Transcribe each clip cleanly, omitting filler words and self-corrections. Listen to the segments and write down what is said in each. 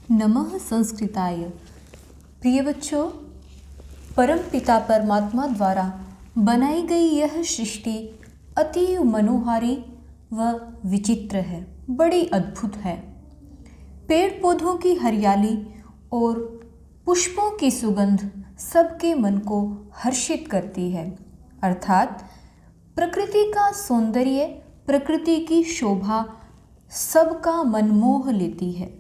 नमः संस्कृताय। प्रिय बच्चों, परम पिता परमात्मा द्वारा बनाई गई यह सृष्टि अति मनोहारी व विचित्र है, बड़ी अद्भुत है। पेड़ पौधों की हरियाली और पुष्पों की सुगंध सबके मन को हर्षित करती है, अर्थात प्रकृति का सौंदर्य, प्रकृति की शोभा सबका मन मोह लेती है।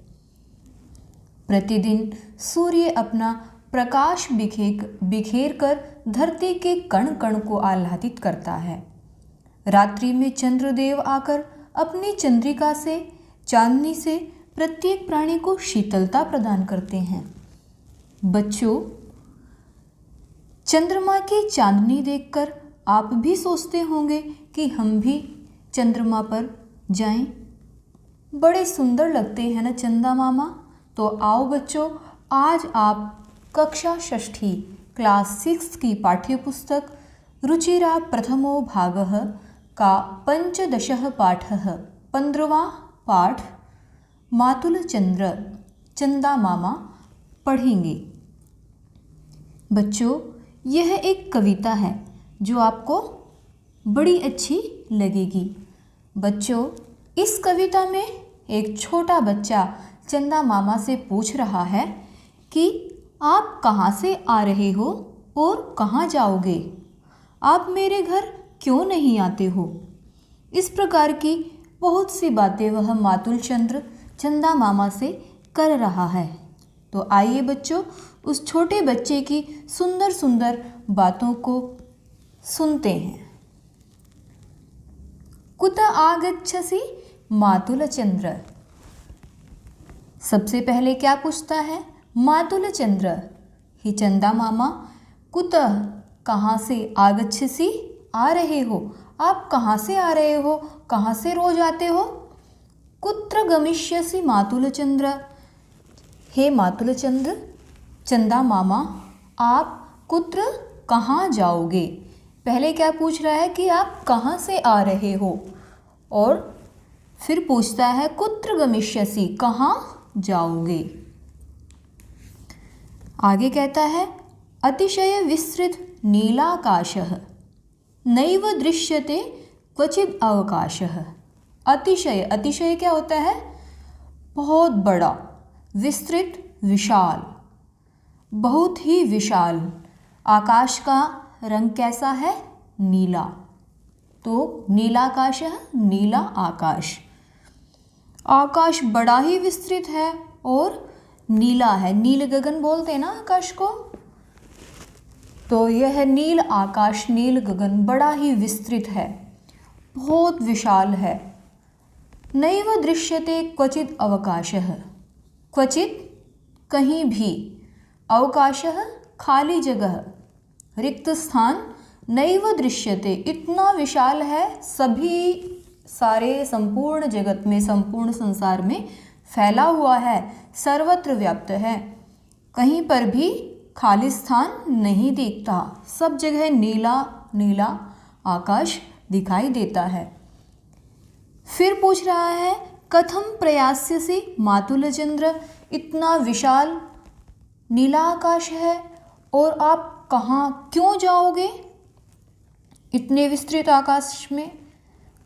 प्रतिदिन सूर्य अपना प्रकाश बिखेर कर धरती के कण कण को आह्लादित करता है। रात्रि में चंद्रदेव आकर अपनी चंद्रिका से, चांदनी से प्रत्येक प्राणी को शीतलता प्रदान करते हैं। बच्चों, चंद्रमा की चांदनी देखकर आप भी सोचते होंगे कि हम भी चंद्रमा पर जाएं। बड़े सुंदर लगते हैं ना चंदा मामा। तो आओ बच्चों, आज आप कक्षा षष्ठी क्लास 6 की पाठ्यपुस्तक रुचिरा प्रथमो भागः का पंचदशः पाठः 15वां पाठ मातुल चंद्र चंदा मामा पढ़ेंगे। बच्चों, यह एक कविता है जो आपको बड़ी अच्छी लगेगी। बच्चों, इस कविता में एक छोटा बच्चा चंदा मामा से पूछ रहा है कि आप कहाँ से आ रहे हो और कहाँ जाओगे? आप मेरे घर क्यों नहीं आते हो? इस प्रकार की बहुत सी बातें वह मातुल चंद्र चंदा मामा से कर रहा है। तो आइए बच्चों, उस छोटे बच्चे की सुंदर सुंदर बातों को सुनते हैं। कुत आगच्छसि मातुल चंद्र। सबसे पहले क्या पूछता है? मातुल चंद्र, ही चंदा मामा, कुतः कहाँ से, आगच्छसि आ रहे हो, आप कहाँ से आ रहे हो, कहाँ से रोज आते हो? कुत्र गमिष्यसि मातुल चंद्र, हे मातुल चंद्र चंदा मामा, आप कुत्र कहाँ जाओगे? पहले क्या पूछ रहा है कि आप कहाँ से आ रहे हो, और फिर पूछता है कुत्र गमिष्यसि, कहाँ जाओगे? आगे कहता है अतिशय विस्तृत नीलाकाशः नैव दृश्यते क्वचिद अवकाशः। अतिशय, अतिशय क्या होता है? बहुत बड़ा, विस्तृत विशाल, बहुत ही विशाल। आकाश का रंग कैसा है? नीला। तो नीलाकाशः, नीला आकाश। आकाश बड़ा ही विस्तृत है और नीला है। नील गगन बोलते हैं ना आकाश को। तो यह नील आकाश, नील गगन बड़ा ही विस्तृत है, बहुत विशाल है। नैव दृश्यते क्वचित अवकाशः, क्वचित कहीं भी, अवकाशः खाली जगह, रिक्त स्थान, नैव दृश्यते इतना विशाल है, सभी सारे संपूर्ण जगत में, संपूर्ण संसार में फैला हुआ है, सर्वत्र व्याप्त है। कहीं पर भी खाली स्थान नहीं दिखता, सब जगह नीला नीला आकाश दिखाई देता है। फिर पूछ रहा है कथम प्रयास्यसि मातुल चंद्र, इतना विशाल नीला आकाश है और आप कहाँ क्यों जाओगे? इतने विस्तृत आकाश में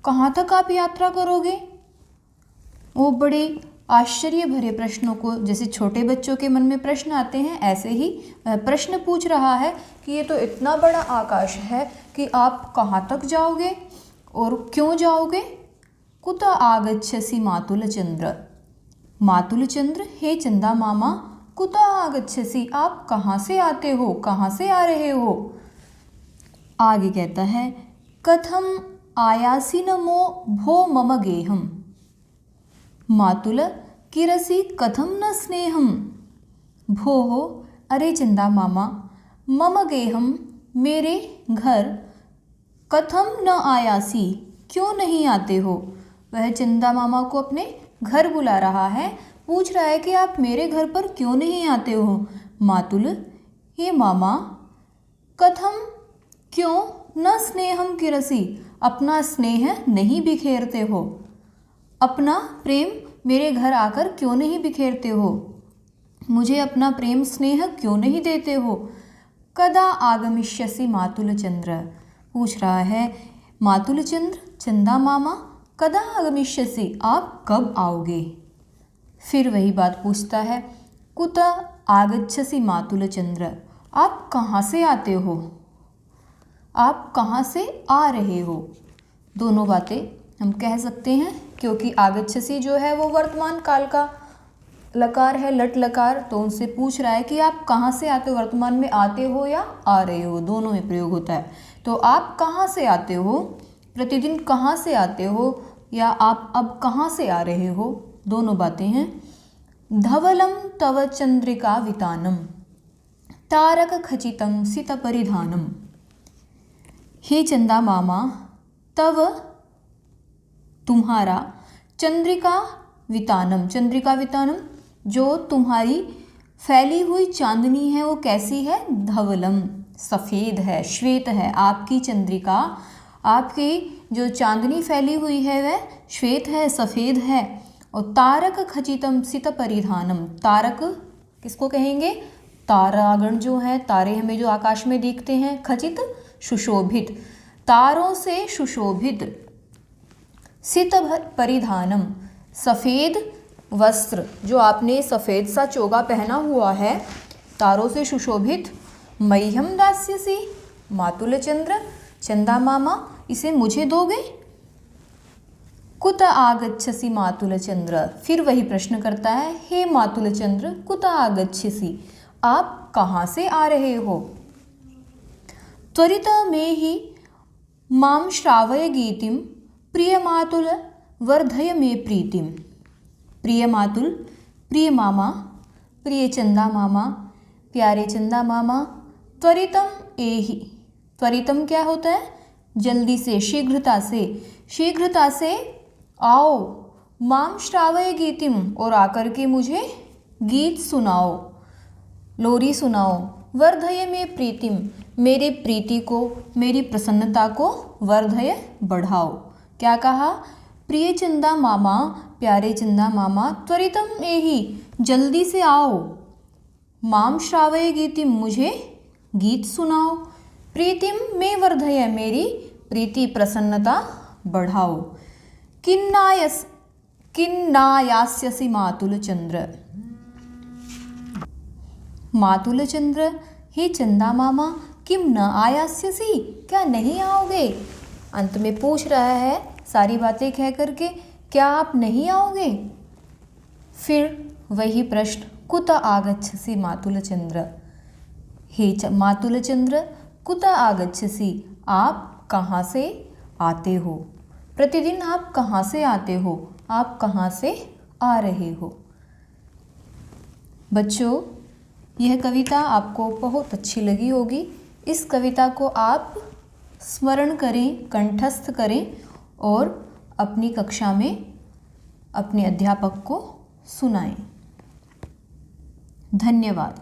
कहाँ तक आप यात्रा करोगे? वो बड़े आश्चर्य भरे प्रश्नों को, जैसे छोटे बच्चों के मन में प्रश्न आते हैं, ऐसे ही प्रश्न पूछ रहा है कि ये तो इतना बड़ा आकाश है कि आप कहाँ तक जाओगे और क्यों जाओगे? कुत आगच्छसि मातुल चंद्र, मातुल चंद्र हे चंदा मामा, कुत आगच्छसि, आप कहाँ से आते हो, कहाँ से आ रहे हो? आगे कहता है कथम आयासि नमो भो मम गेहम, मातुल किरसि कथम न स्नेहम। भोः, अरे चंदा मामा, मम गेहम, मेरे घर, कथम न आयासि, क्यों नहीं आते हो? वह चंदा मामा को अपने घर बुला रहा है, पूछ रहा है कि आप मेरे घर पर क्यों नहीं आते हो? मातुल, हे मामा, कथम, क्यों, न स्नेहम किरसि, अपना स्नेह नहीं बिखेरते हो, अपना प्रेम मेरे घर आकर क्यों नहीं बिखेरते हो? मुझे अपना प्रेम स्नेह क्यों नहीं देते हो? कदा आगमिष्यसि मातुलचंद्र, पूछ रहा है मातुलचंद्र, चंदा मामा, कदा आगमिष्यसि, आप कब आओगे? फिर वही बात पूछता है, कुत आगच्छसि मातुलचंद्र, आप कहाँ से आते हो? आप कहाँ से आ रहे हो? दोनों बातें हम कह सकते हैं, क्योंकि आगच्छसि जो है वो वर्तमान काल का लकार है, लट लकार, तो उनसे पूछ रहा है कि आप कहाँ से आते हो, वर्तमान में आते हो या आ रहे हो, दोनों में प्रयोग होता है। तो आप कहाँ से आते हो, प्रतिदिन कहाँ से आते हो, या आप अब कहाँ से आ रहे हो, दोनों बातें हैं। धवलम तव चंद्रिका वितानम, तारक खचितम सित परिधानम। हे चंदा मामा, तव तुम्हारा, चंद्रिका वितानम, चंद्रिका वितानम जो तुम्हारी फैली हुई चांदनी है वो कैसी है? धवलम, सफ़ेद है, श्वेत है। आपकी चंद्रिका, आपकी जो चांदनी फैली हुई है वह श्वेत है, सफ़ेद है। और तारक खचितम सित परिधानम, तारक किसको कहेंगे? तारागण जो है, तारे हमें जो आकाश में दिखते हैं। खचित, सुशोभित, तारों से सुशोभित। सित परिधानम, सफ़ेद वस्त्र, जो आपने सफ़ेद सा चोगा पहना हुआ है, तारों से सुशोभित। मह्यम दास्यसि मातुलचंद्र, चंदा मामा, इसे मुझे दोगे? कुत आगच्छसि मातुलचंद्र, फिर वही प्रश्न करता है, हे मातुलचंद्र, कुत आगच्छसि, आप कहाँ से आ रहे हो? त्वरित मे हि मां श्रावय गीतिम, प्रिय मातुल वर्धय मे प्रीतिम। प्रिय मातुल, प्रिय मामा, प्रिय चंदा मामा, प्यारे चंदा मामा, त्वरितम एहि, त्वरितम क्या होता है? जल्दी से, शीघ्रता से, शीघ्रता से आओ। माम श्रावय गीतिम, और आकर के मुझे गीत सुनाओ, लोरी सुनाओ। वर्धय में प्रीतिम, मेरे प्रीति को, मेरी प्रसन्नता को वर्धय, बढ़ाओ। क्या कहा? प्रिय चंदा मामा, प्यारे चंदा मामा, त्वरितम एहि, जल्दी से आओ। माम श्रावय गीतिम, मुझे गीत सुनाओ। प्रीतिम में वर्धय, मेरी प्रीति, प्रसन्नता बढ़ाओ। किन्नायास्यसि मातुलचंद्र, मातुलचंद्र, हे चंदा मामा, किम न आयास्यसि, क्या नहीं आओगे? अंत में पूछ रहा है सारी बातें कह करके, क्या आप नहीं आओगे? फिर वही प्रश्न, कुत आगच्छसि मातुलचंद्र, हे मातुलचंद्र, कुत आगच्छसि, आप कहाँ से आते हो? प्रतिदिन आप कहाँ से आते हो? आप कहाँ से आ रहे हो? बच्चों, यह कविता आपको बहुत अच्छी लगी होगी। इस कविता को आप स्मरण करें, कंठस्थ करें और अपनी कक्षा में अपने अध्यापक को सुनाएं। धन्यवाद।